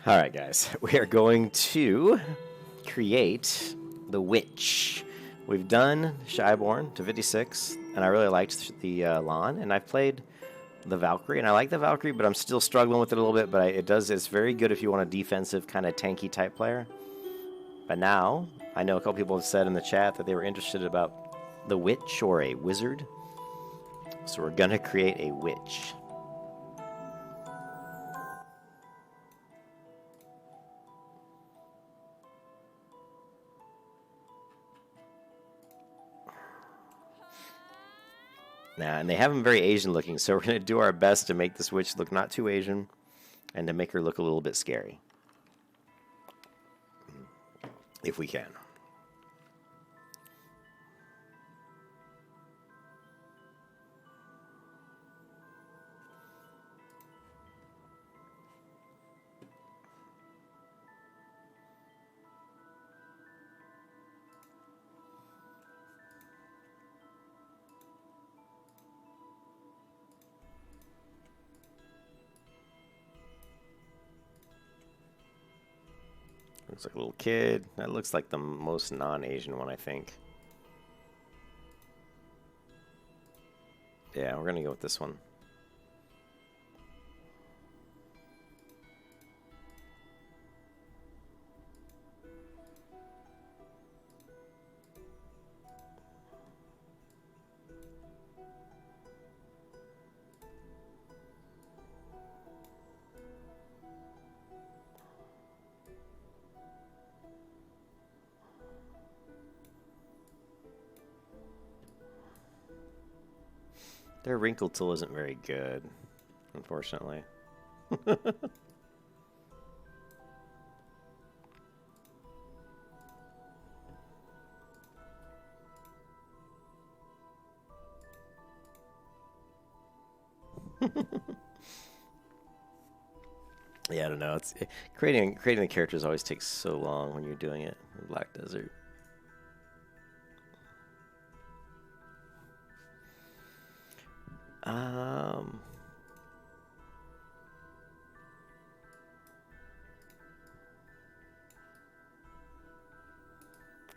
All right, guys, we are going to create the witch. We've done Shyborn to 56, and I really liked the Lon, and I've played the Valkyrie, and I like the Valkyrie, but I'm still struggling with it a little bit, but it's very good if you want a defensive kind of tanky type player. But now, I know a couple people have said in the chat that they were interested about the witch or a wizard, so we're going to create a witch. Nah, and they have them very Asian looking, so we're going to do our best to make this witch look not too Asian and to make her look a little bit scary. If we can. Looks like a little kid. That looks like the most non-Asian one, I think. Yeah, we're going to go with this one. Their wrinkle tool isn't very good, unfortunately. Yeah, I don't know. Creating the characters always takes so long when you're doing it in Black Desert.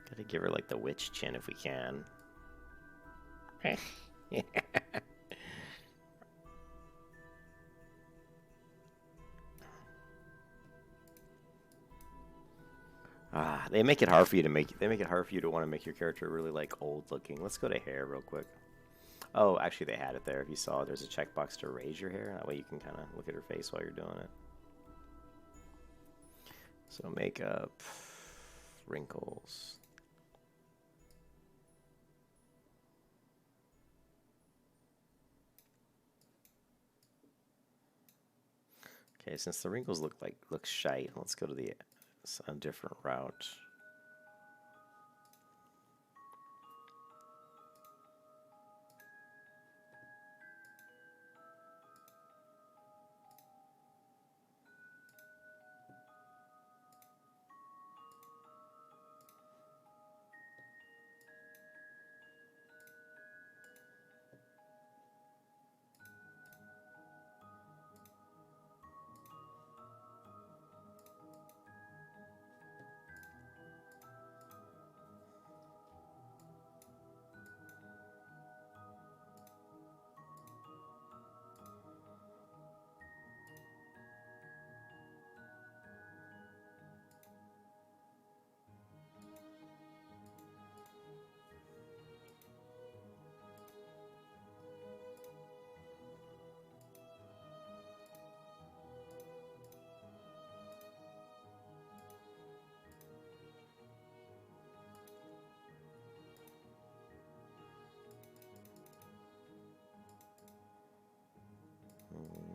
Gotta give her like the witch chin if we can. They make it hard for you to They make it hard for you to want to make your character really like old looking. Let's go to hair real quick. Oh, actually, they had it there. If you saw, there's a checkbox to raise your hair. That way, you can kind of look at her face while you're doing it. So makeup, wrinkles. Okay, since the wrinkles look shite, let's go to a different route.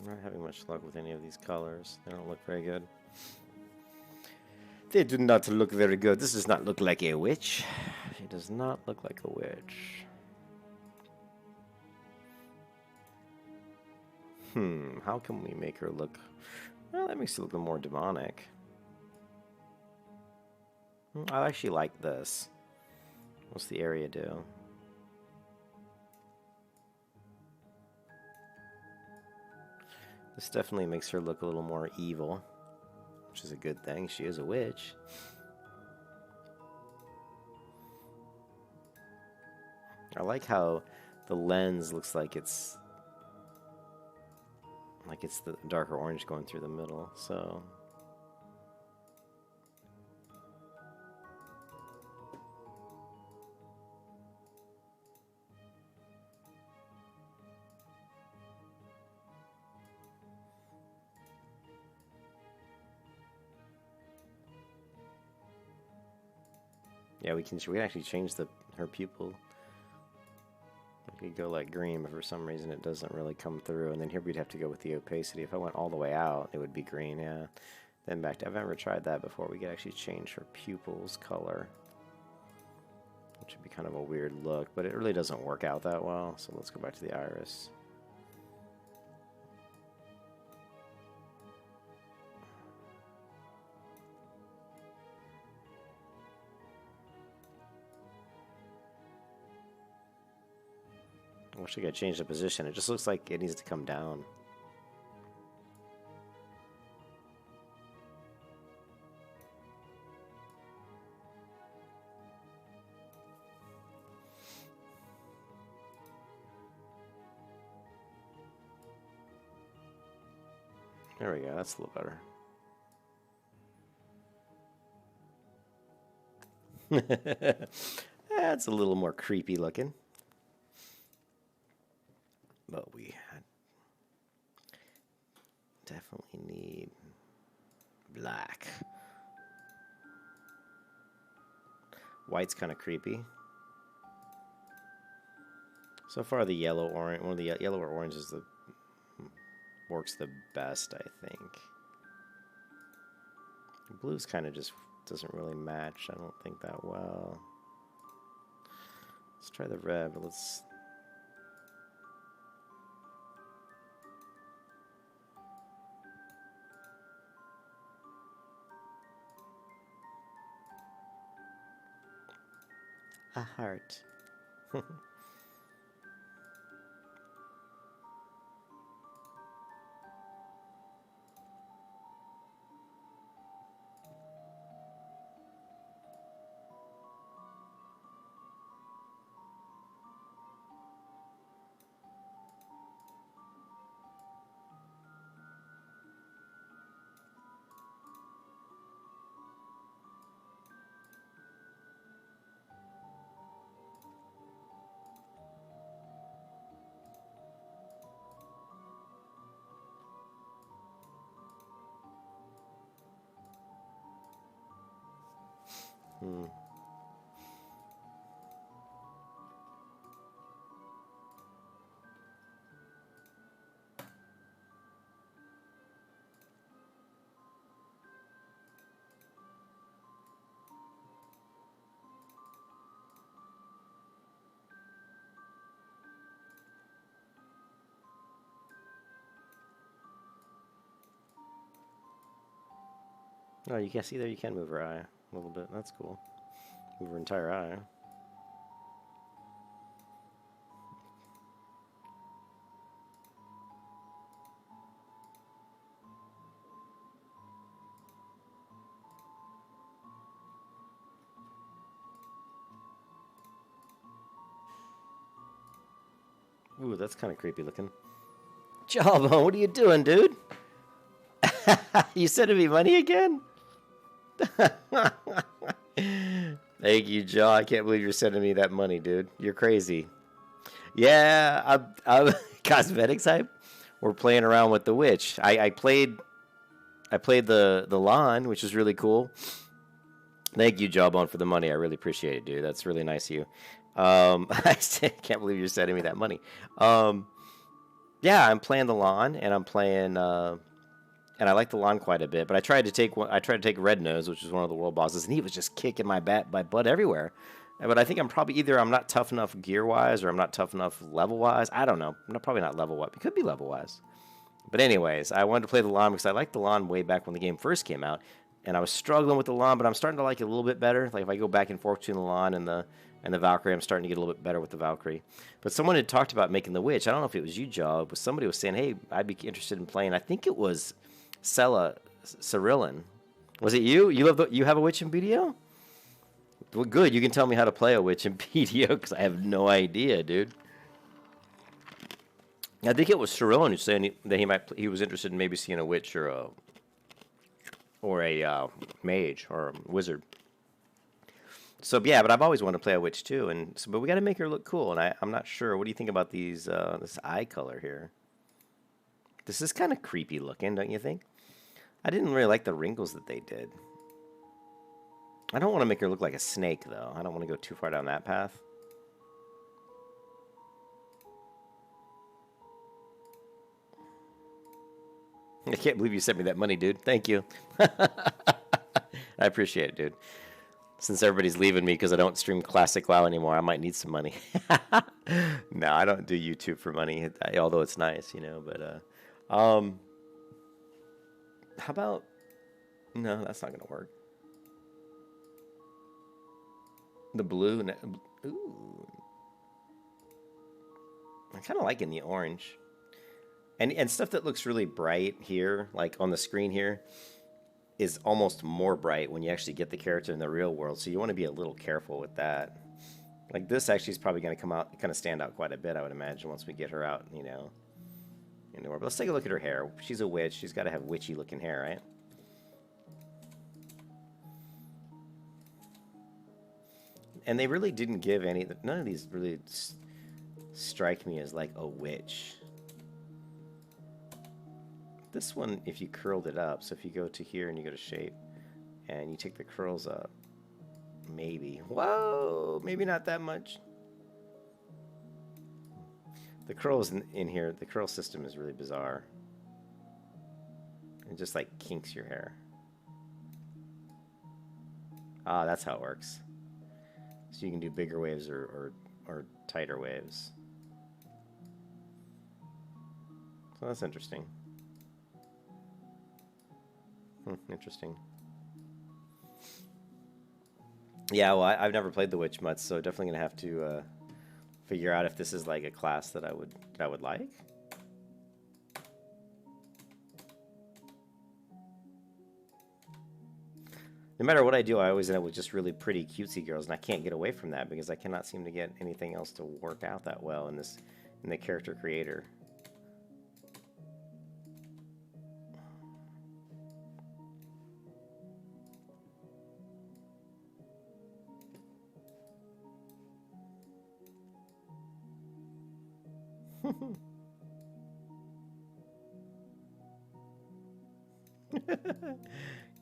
Not having much luck with any of these colors. They don't look very good. They do not look very good. This does not look like a witch. She does not look like a witch. How can we make her look... Well, that makes her look more demonic. I actually like this. What's the area do? This definitely makes her look a little more evil. which is a good thing. She is a witch. I like how the lens looks like it's the darker orange going through the middle, so... Yeah, we can actually change her pupil. We could go like green, but for some reason it doesn't really come through. And then here we'd have to go with the opacity. If I went all the way out, it would be green, yeah. Then back to, I've never tried that before. We could actually change her pupil's color, which would be kind of a weird look, but it really doesn't work out that well. So let's go back to the iris. I wish I could change the position. It just looks like it needs to come down. There we go. That's a little better. That's a little more creepy looking. But we definitely need black. White's kind of creepy. So far, the yellow orange, one of the yellow or orange is the works the best, I think. Blue's kind of just doesn't really match. I don't think that well. Let's try the red, but let's. A heart. Hmm. Oh, you can see there. You can move her eye a little bit. That's cool. Move her entire eye. Ooh, that's kind of creepy looking. Jawbone, what are you doing, dude? You sending me money again? Thank you, Jaw. I can't believe you're sending me that money, dude. You're crazy. Yeah, I'm cosmetics hype. We're playing around with the witch. I played the lawn, which is really cool. Thank you, Jawbone, for the money. I really appreciate it, dude. That's really nice of you. I can't believe you're sending me that money. Yeah, I'm playing the lawn, and I'm playing, and I like the lawn quite a bit. But I tried to take Red Nose, which is one of the world bosses, and he was just kicking my butt everywhere. But I think I'm probably either I'm not tough enough gear wise, or I'm not tough enough level wise. I don't know. I'm probably not level wise. It could be level wise. But anyways, I wanted to play the lawn because I liked the lawn way back when the game first came out, and I was struggling with the lawn, but I'm starting to like it a little bit better. Like if I go back and forth between the lawn and the Valkyrie, I'm starting to get a little bit better with the Valkyrie. But someone had talked about making the witch. I don't know if it was you, Joe, but somebody was saying, hey, I'd be interested in playing. I think it was Cyrillan. Was it you? You have a witch in BDO? Well, good. You can tell me how to play a witch in BDO because I have no idea, dude. I think it was Sharon who said that he was interested in maybe seeing a witch or a mage or a wizard. So yeah, but I've always wanted to play a witch too, and so, but we got to make her look cool. And I'm not sure. What do you think about these this eye color here? This is kind of creepy looking, don't you think? I didn't really like the wrinkles that they did. I don't want to make her look like a snake though. I don't want to go too far down that path. I can't believe you sent me that money, dude. Thank you. I appreciate it, dude. Since everybody's leaving me because I don't stream Classic WoW anymore, I might need some money. No, I don't do YouTube for money, although it's nice, you know. But how about? No, that's not gonna work. The blue. Ooh, I kind of like in the orange, and stuff that looks really bright here, like on the screen here, is almost more bright when you actually get the character in the real world. So you want to be a little careful with that. Like this actually is probably going to come out, kind of stand out quite a bit, I would imagine, once we get her out, you know, in the world. But let's take a look at her hair. She's a witch. She's got to have witchy looking hair, right? And they really didn't give any, none of these really strike me as like a witch. This one, if you curled it up, so if you go to here and you go to shape, and you take the curls up, maybe. Whoa, maybe not that much. The curls in here, the curl system is really bizarre. It just like kinks your hair. Ah, that's how it works. So you can do bigger waves or tighter waves. So that's interesting. Interesting. Yeah, well, I've never played the witch much, so definitely gonna have to figure out if this is like a class that I would like. No matter what I do, I always end up with just really pretty cutesy girls, and I can't get away from that because I cannot seem to get anything else to work out that well in the character creator.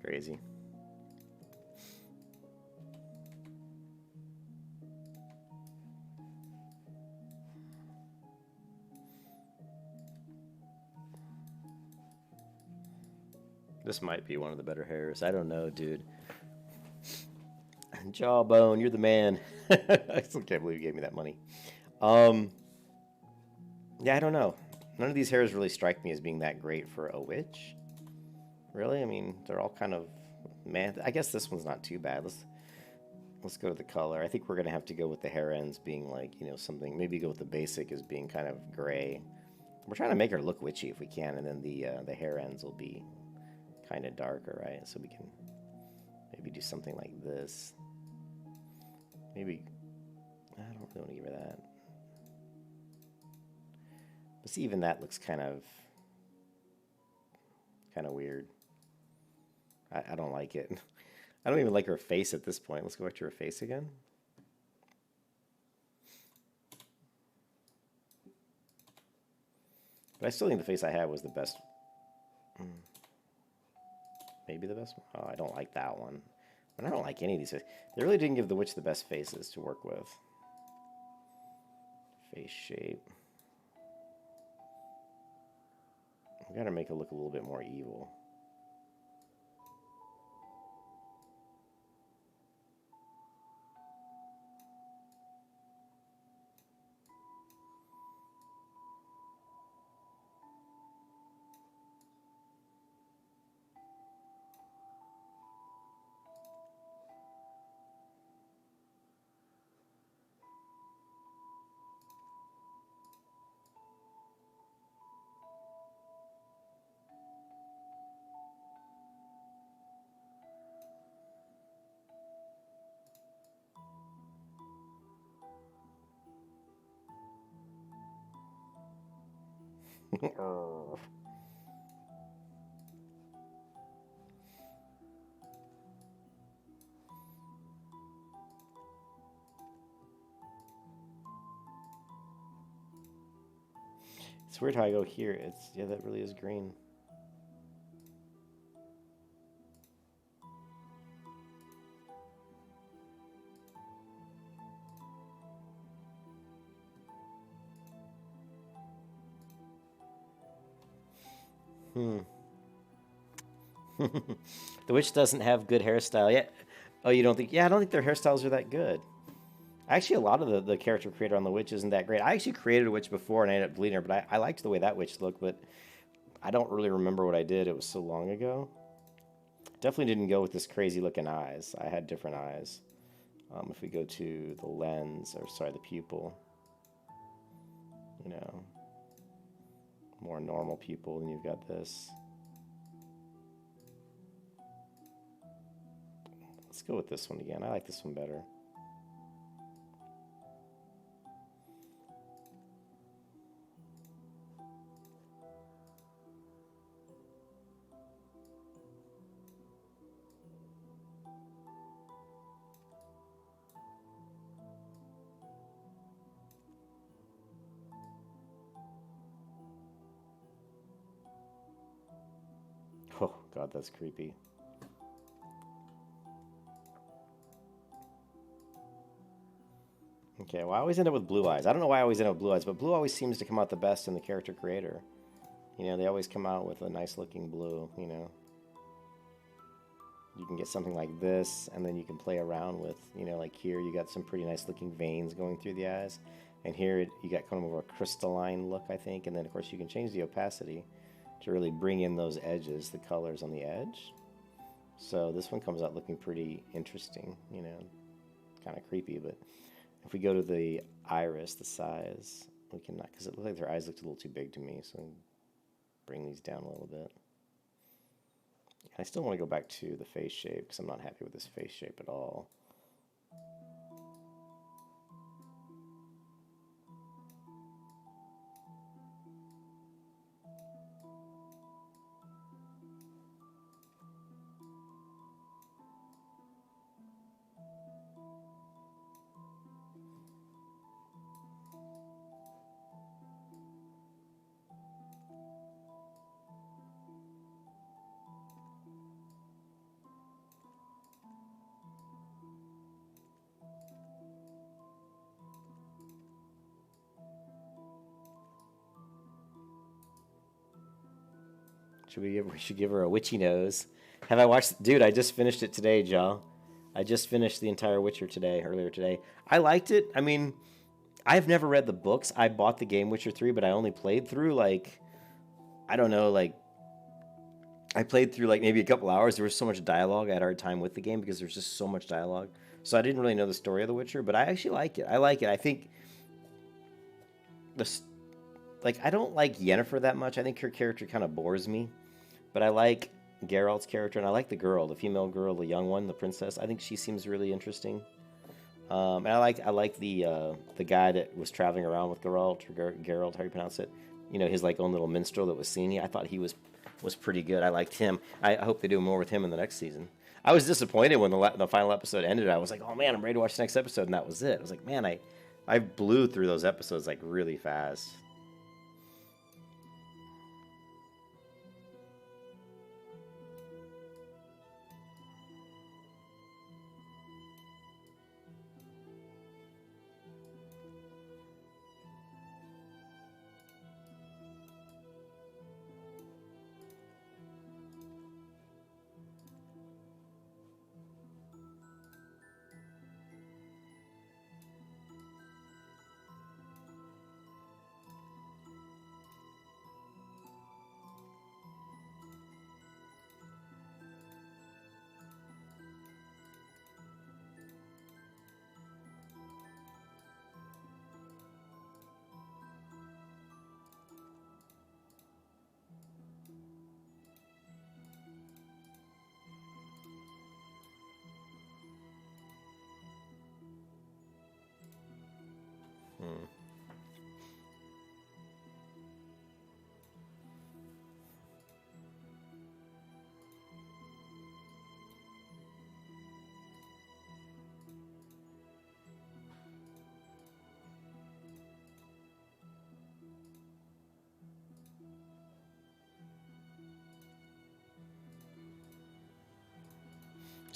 Crazy. This might be one of the better hairs. I don't know, dude. Jawbone, you're the man. I still can't believe you gave me that money. Yeah, I don't know. None of these hairs really strike me as being that great for a witch. Really? I mean, they're all kind of, man, I guess this one's not too bad. Let's go to the color. I think we're gonna have to go with the hair ends being like, you know, something, maybe go with the basic as being kind of gray. We're trying to make her look witchy if we can, and then the hair ends will be kind of darker, right? So we can maybe do something like this. Maybe, I don't really want to give her that. But see, even that looks kind of weird. I don't like it. I don't even like her face at this point. Let's go back to her face again. But I still think the face I had was the best. Maybe the best one? Oh, I don't like that one. But I don't like any of these faces. They really didn't give the witch the best faces to work with. Face shape. We gotta make it look a little bit more evil. It's weird how I go here. It's yeah, that really is green. Hmm. The witch doesn't have good hairstyle yet. Oh, you don't think? Yeah, I don't think their hairstyles are that good. Actually, a lot of the character creator on the witch isn't that great. I actually created a witch before and I ended up deleting her, but I liked the way that witch looked, but I don't really remember what I did. It was so long ago. Definitely didn't go with this crazy looking eyes. I had different eyes. If we go to the lens, or sorry, the pupil, you know, more normal pupil, and you've got this. Let's go with this one again. I like this one better. Oh, God, that's creepy. Okay, well, I always end up with blue eyes. I don't know why I always end up with blue eyes, but blue always seems to come out the best in the character creator. You know, they always come out with a nice looking blue, you know. You can get something like this, and then you can play around with, you know, like here you got some pretty nice looking veins going through the eyes. And here you got kind of more a crystalline look, I think. And then, of course, you can change the opacity to really bring in those edges, the colors on the edge. So this one comes out looking pretty interesting, you know, kind of creepy. But if we go to the iris, the size, we can not, because it looks like their eyes looked a little too big to me. So bring these down a little bit. I still want to go back to the face shape because I'm not happy with this face shape at all. We should give her a witchy nose. Have I watched? Dude, I just finished it today, Joe. I just finished the entire Witcher today, earlier today. I liked it. I mean, I've never read the books. I bought the game Witcher 3, but I only played through like I don't know, like I played through like maybe a couple hours. There was so much dialogue. I had a hard time with the game because there's just so much dialogue. So I didn't really know the story of The Witcher, but I actually like it. I like it. I think the like I don't like Yennefer that much. I think her character kind of bores me. But I like Geralt's character, and I like the girl, the female girl, the young one, the princess. I think she seems really interesting. And I like the guy that was traveling around with Geralt, or Geralt, how you pronounce it. You know, his like own little minstrel that was singing. I thought he was pretty good. I liked him. I hope they do more with him in the next season. I was disappointed when the final episode ended. I was like, oh man, I'm ready to watch the next episode, and that was it. I was like, man, I blew through those episodes like really fast.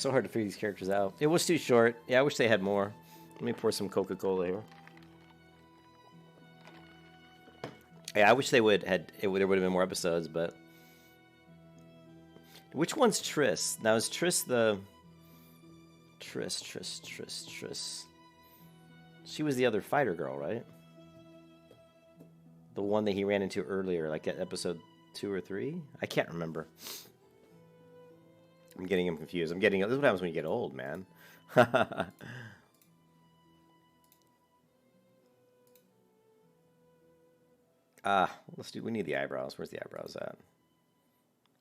so hard to figure these characters out. It was too short. Yeah, I wish they had more. Let me pour some Coca-Cola here. Yeah, I wish they would had there would have been more episodes, but which one's Triss? Now is Triss the Triss? She was the other fighter girl, right? The one that he ran into earlier, like at episode 2 or 3? I can't remember. I'm getting him confused. This is what happens when you get old, man. We need the eyebrows. Where's the eyebrows at?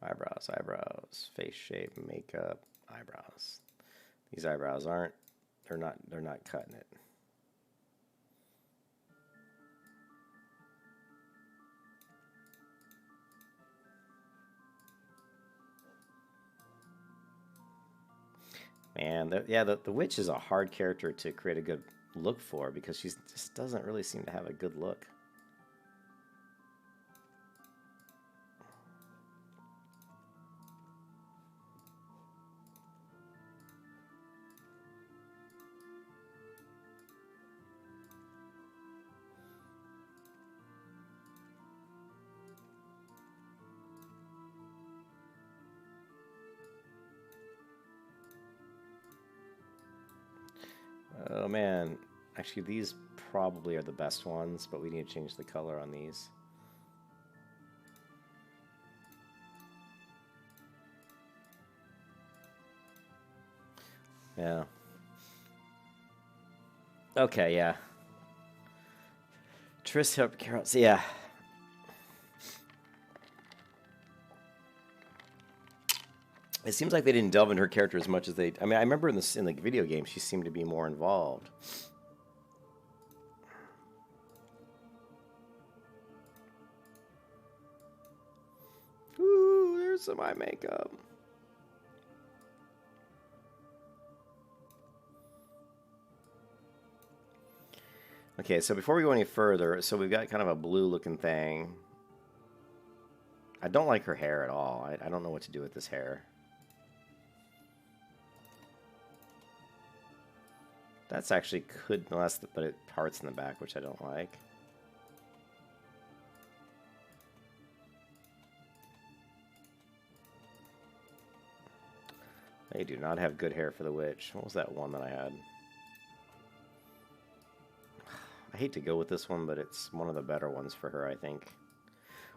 Eyebrows, face shape, makeup, eyebrows. These eyebrows they're not cutting it. Man, the witch is a hard character to create a good look for because she just doesn't really seem to have a good look. Oh man, actually these probably are the best ones, but we need to change the color on these. Yeah. Okay, yeah. Triss Carrots, yeah. It seems like they didn't delve into her character as much as they. I mean, I remember in the video game, she seemed to be more involved. Ooh, there's some eye makeup. Okay, so before we go any further, so we've got kind of a blue-looking thing. I don't like her hair at all. I don't know what to do with this hair. That's actually but it parts in the back, which I don't like. They do not have good hair for the witch. What was that one that I had? I hate to go with this one, but it's one of the better ones for her, I think.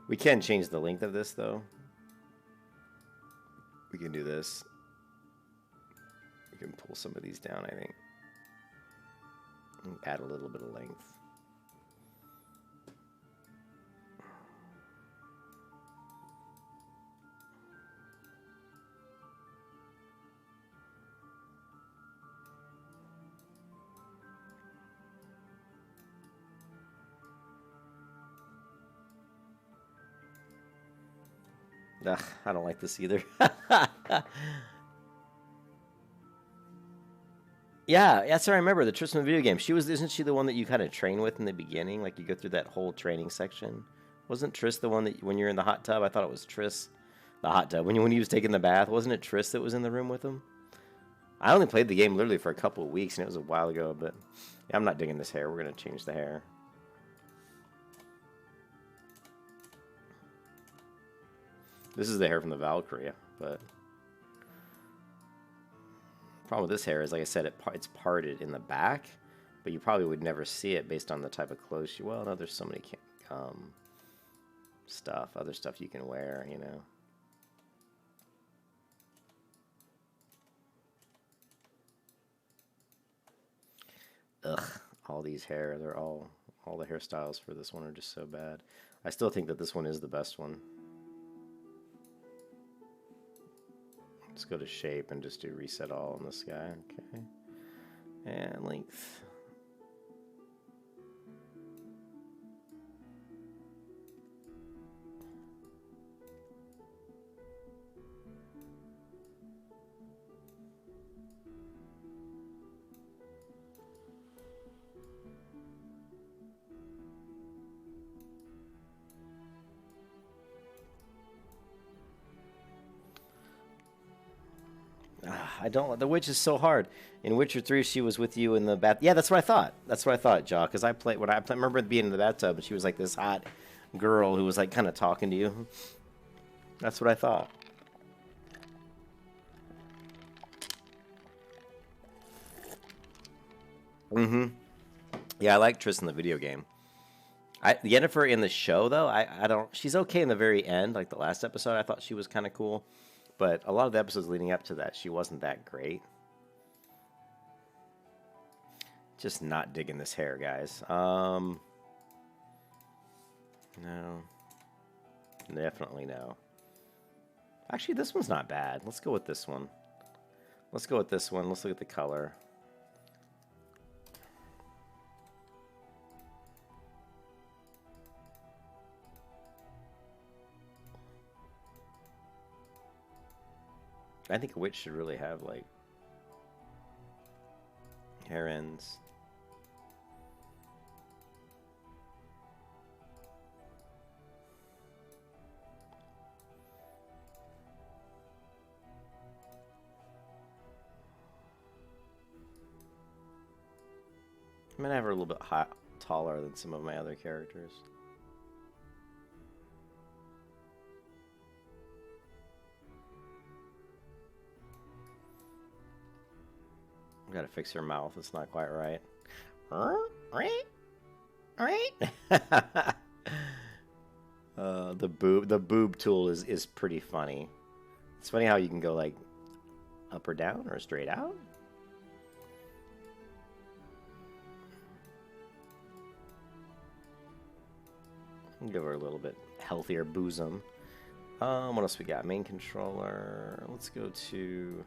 We can change the length of this, though. We can do this. We can pull some of these down, I think. Add a little bit of length. Ugh, I don't like this either. Yeah, that's what I remember. The Triss from the video game. Isn't she the one that you kind of train with in the beginning? Like you go through that whole training section. Wasn't Triss the one that when you're in the hot tub? I thought it was Triss, the hot tub. When he was taking the bath, wasn't it Triss that was in the room with him? I only played the game literally for a couple of weeks, and it was a while ago. But yeah, I'm not digging this hair. We're gonna change the hair. This is the hair from the Valkyria, but the problem with this hair is, like I said, it's parted in the back, but you probably would never see it based on the type of clothes she. Well, no, there's so many other stuff you can wear, you know. Ugh, all these hair, all the hairstyles for this one are just so bad. I still think that this one is the best one. Let's go to shape and just do reset all on this guy. Okay. And length. I don't. The witch is so hard. In Witcher 3, she was with you in the bath. Yeah, that's what I thought. That's what I thought, Jaw. Because I played when remember being in the bathtub, and she was like this hot girl who was like kind of talking to you. That's what I thought. Mm-hmm. Yeah, I like Triss in the video game. Yennefer in the show though, I don't. She's okay in the very end, like the last episode. I thought she was kind of cool, but a lot of the episodes leading up to that, she wasn't that great. Just not digging this hair, guys. No, definitely no. Actually, this one's not bad. Let's go with this one. Let's go with this one. Let's look at the color. I think a witch should really have, like, hair ends. I'm gonna have her a little bit taller than some of my other characters. Gotta fix her mouth. It's not quite right. The boob tool is pretty funny. It's funny how you can go like up or down or straight out. Give her a little bit healthier bosom. What else we got? Main controller. Let's go to.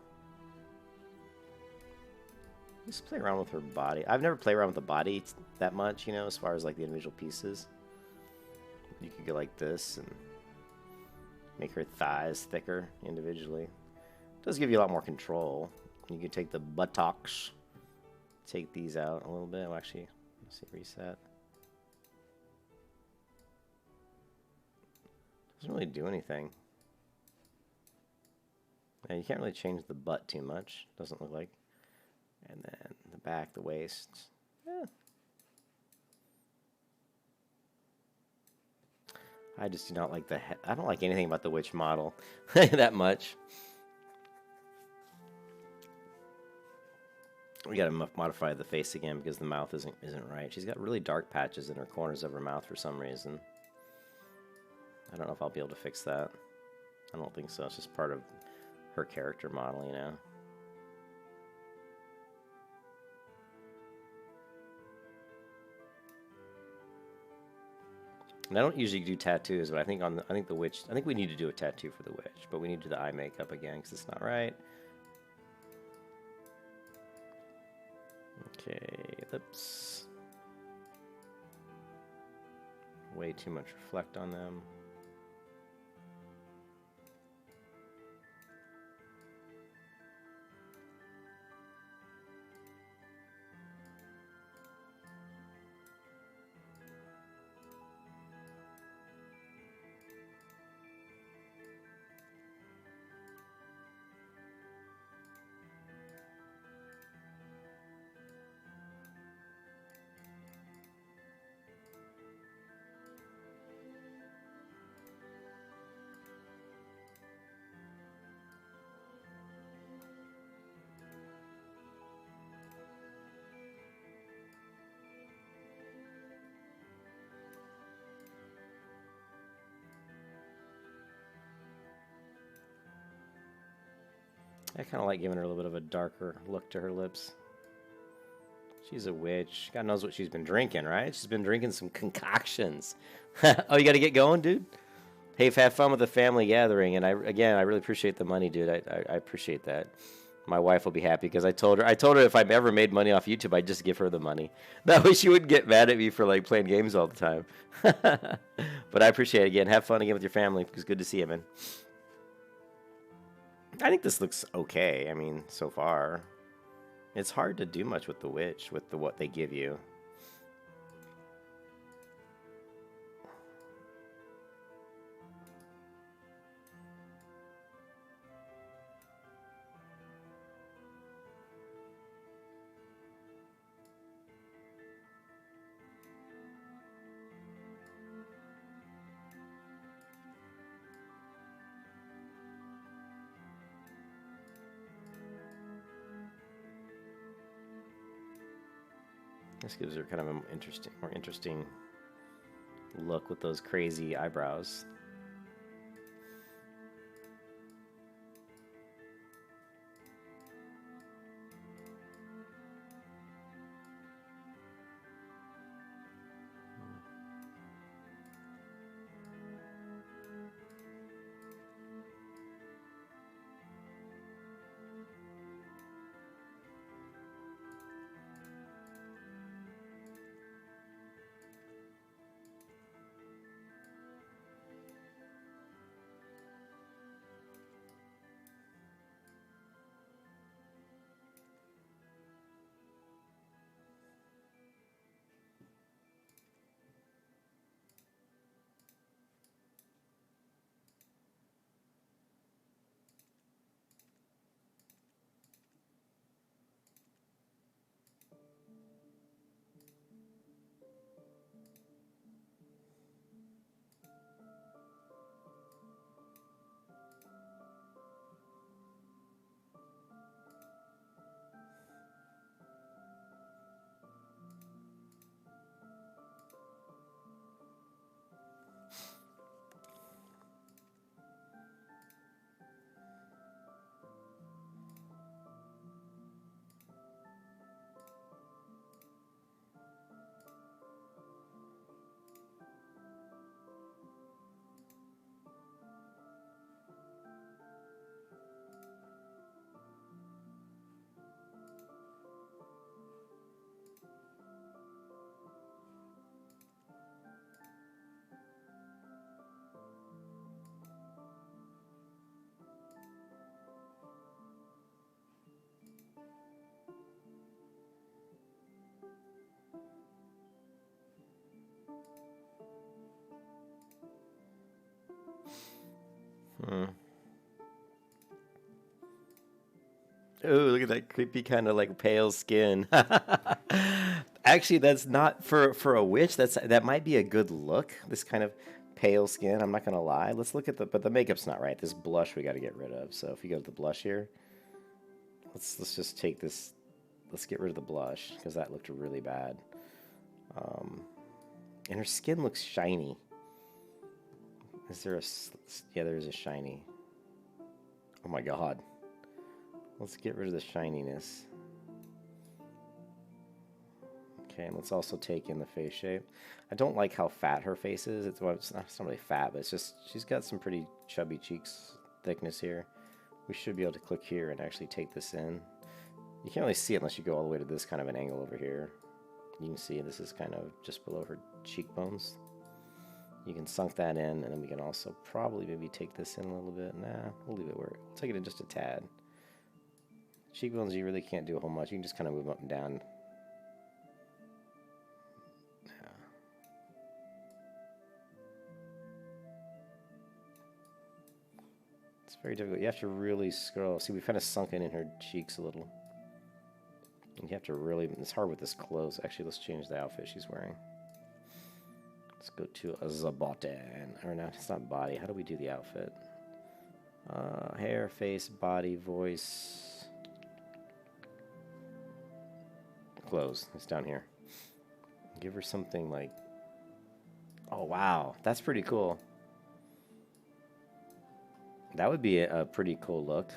Just play around with her body. I've never played around with the body that much, you know, as far as like the individual pieces. You could go like this and make her thighs thicker individually. It does give you a lot more control. You can take the buttocks, take these out a little bit. Well, actually, let's see, reset. Doesn't really do anything. Yeah, you can't really change the butt too much. Doesn't look like. And then the back, the waist. Yeah. I just do not like the. I don't like anything about the witch model that much. We gotta modify the face again because the mouth isn't right. She's got really dark patches in her corners of her mouth for some reason. I don't know if I'll be able to fix that. I don't think so. It's just part of her character model, you know. And I don't usually do tattoos, but I think the witch. I think we need to do a tattoo for the witch, but we need to do the eye makeup again because it's not right. Okay, lips. Way too much reflect on them. I kind of like giving her a little bit of a darker look to her lips. She's a witch. God knows what she's been drinking, right? She's been drinking some concoctions. Oh, you got to get going, dude? Hey, have fun with the family gathering. And I really appreciate the money, dude. I appreciate that. My wife will be happy because I told her if I ever made money off YouTube, I'd just give her the money. That way she wouldn't get mad at me for like playing games all the time. But I appreciate it again. Have fun again with your family. It's good to see you, man. I think this looks okay. I mean, so far. It's hard to do much with the witch, with what they give you. This gives her kind of an more interesting look with those crazy eyebrows. Hmm. Oh, look at that creepy kind of like pale skin. Actually, that's not for a witch. That might be a good look. This kind of pale skin. I'm not gonna lie. Let's look at but the makeup's not right. This blush we got to get rid of. So if you go to the blush here, let's just take this. Let's get rid of the blush because that looked really bad. And her skin looks shiny. Is there a? Yeah, there's a shiny. Oh my god. Let's get rid of the shininess. Okay, and let's also take in the face shape. I don't like how fat her face is. It's not really fat, but it's just she's got some pretty chubby cheeks thickness here. We should be able to click here and actually take this in. You can't really see it unless you go all the way to this kind of an angle over here. You can see this is kind of just below her cheekbones. You can sunk that in, and then we can also probably maybe take this in a little bit. Nah, we'll leave it where we'll take it in just a tad. Cheekbones, you really can't do a whole much. You can just kind of move up and down. Yeah. It's very difficult. You have to really scroll. See, we've kind of sunken in her cheeks a little. And you have to really... It's hard with this clothes. Actually, let's change the outfit she's wearing. Let's go to a Zabotan. Or no, it's not body. How do we do the outfit? Hair, face, body, voice... Clothes. It's down here. Give her something like... Oh, wow. That's pretty cool. That would be a pretty cool look.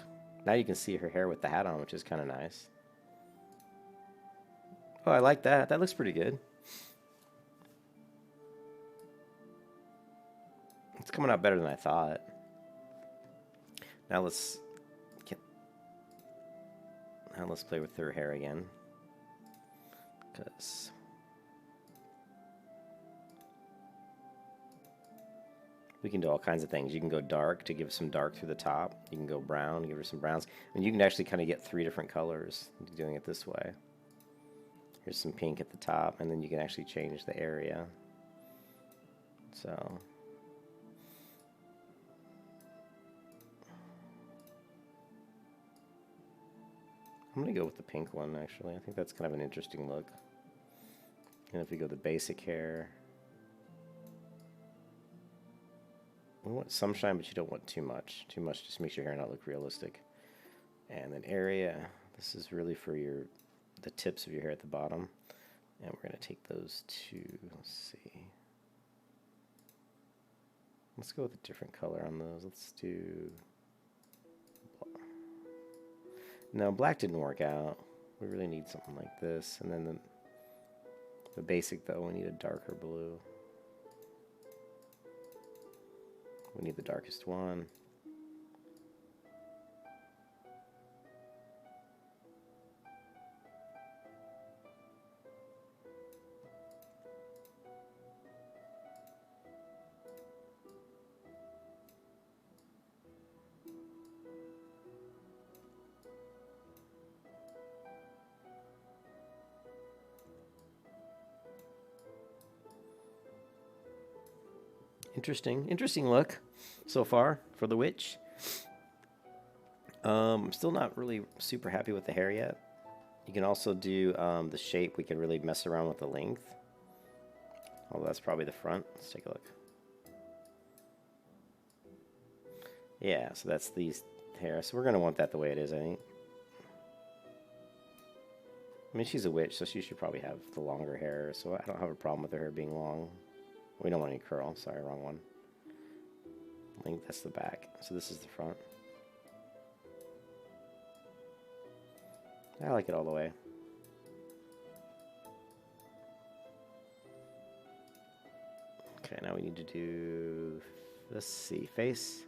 Now you can see her hair with the hat on, which is kind of nice. Oh, I like that. That looks pretty good. It's coming out better than I thought. Now let's play with her hair again. Because we can do all kinds of things. You can go dark to give some dark through the top. You can go brown, give her some browns. And you can actually kind of get 3 different colors doing it this way. Here's some pink at the top, and then you can actually change the area. So... I'm going to go with the pink one, actually. I think that's kind of an interesting look. And if we go the basic hair... We want some shine, but you don't want too much. Too much just makes your hair not look realistic. And then area, this is really for the tips of your hair at the bottom. And we're going to take those two. Let's see. Let's go with a different color on those. Let's do... No, black didn't work out. We really need something like this. And then the basic, though, we need a darker blue. We need the darkest one. Interesting look so far for the witch. I'm still not really super happy with the hair yet. You can also do the shape. We can really mess around with the length. Although that's probably the front. Let's take a look. Yeah, so that's these hair. So we're going to want that the way it is, I think. I mean, she's a witch, so she should probably have the longer hair. So I don't have a problem with her hair being long. We don't want any curl. Sorry, wrong one. I think that's the back. So this is the front. I like it all the way. Okay, now we need to do, let's see, face.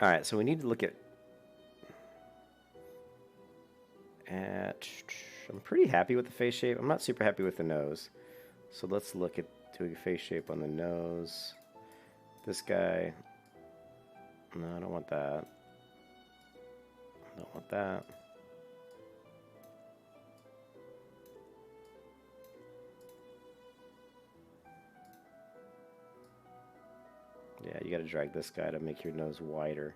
All right, so we need to look at, I'm pretty happy with the face shape. I'm not super happy with the nose. So let's look at doing a face shape on the nose. This guy, no, I don't want that. I don't want that. Yeah, you gotta drag this guy to make your nose wider.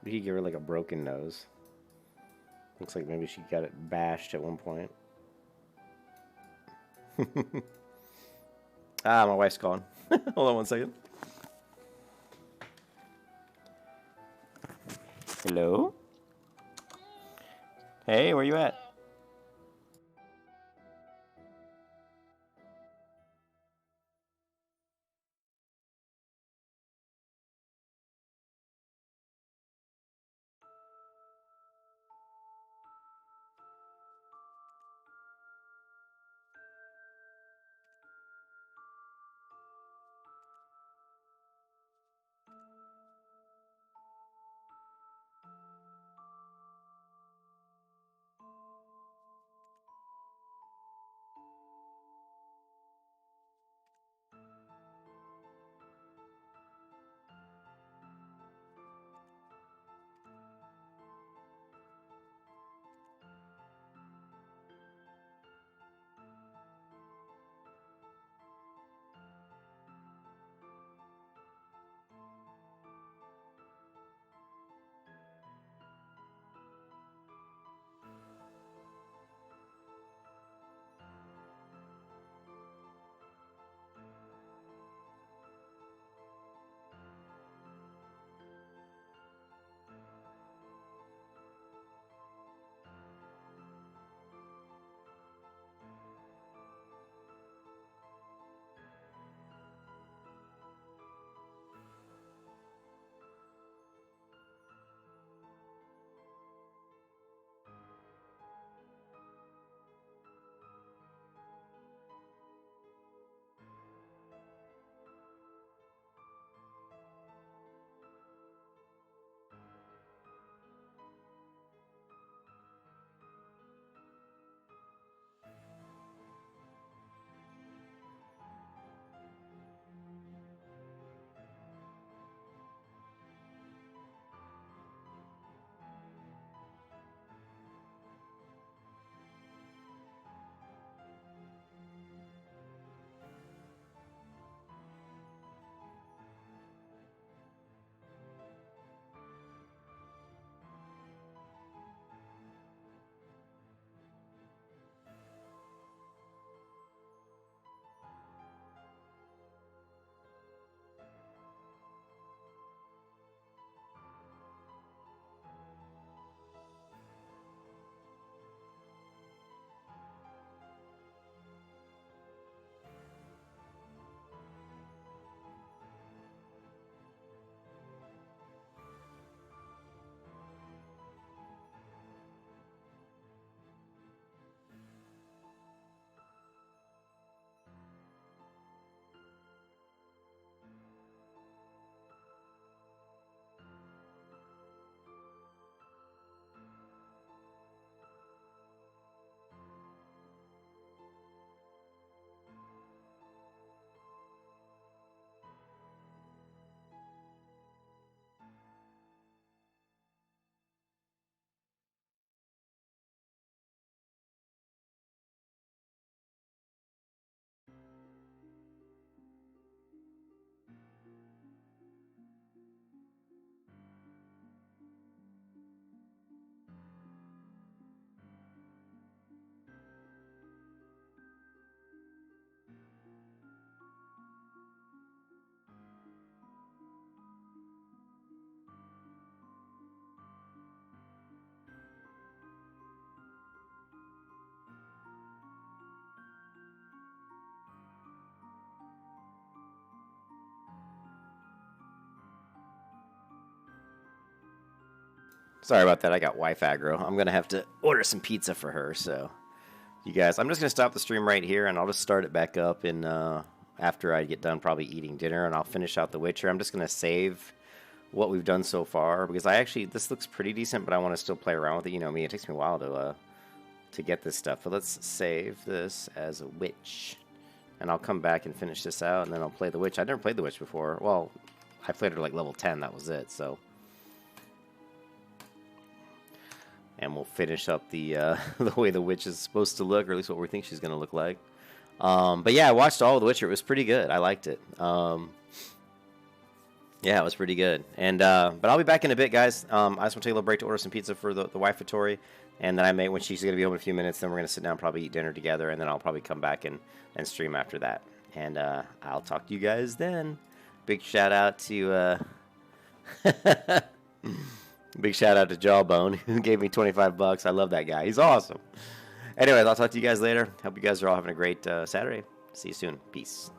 We could give her like a broken nose. Looks like maybe she got it bashed at one point. Ah, my wife's calling. Hold on one second. Hello? Hey, where you at? Sorry about that. I got wife aggro. I'm going to have to order some pizza for her. So, you guys, I'm just going to stop the stream right here, and I'll just start it back up in, after I get done probably eating dinner, and I'll finish out The Witcher. I'm just going to save what we've done so far, because this looks pretty decent, but I want to still play around with it. You know me, it takes me a while to get this stuff. But let's save this as a witch, and I'll come back and finish this out, and then I'll play The Witch. I've never played The Witch before. Well, I played her like level 10, that was it, so. And we'll finish up the the way the witch is supposed to look, or at least what we think she's going to look like. But yeah, I watched all of The Witcher. It was pretty good. I liked it. Yeah, it was pretty good. And but I'll be back in a bit, guys. I just want to take a little break to order some pizza for the wifatory. And then when she's going to be home in a few minutes, then we're going to sit down, probably eat dinner together, and then I'll probably come back and stream after that. And I'll talk to you guys then. Big shout out to big shout out to Jawbone, who gave me $25. I love that guy. He's awesome. Anyways, I'll talk to you guys later. Hope you guys are all having a great Saturday. See you soon. Peace.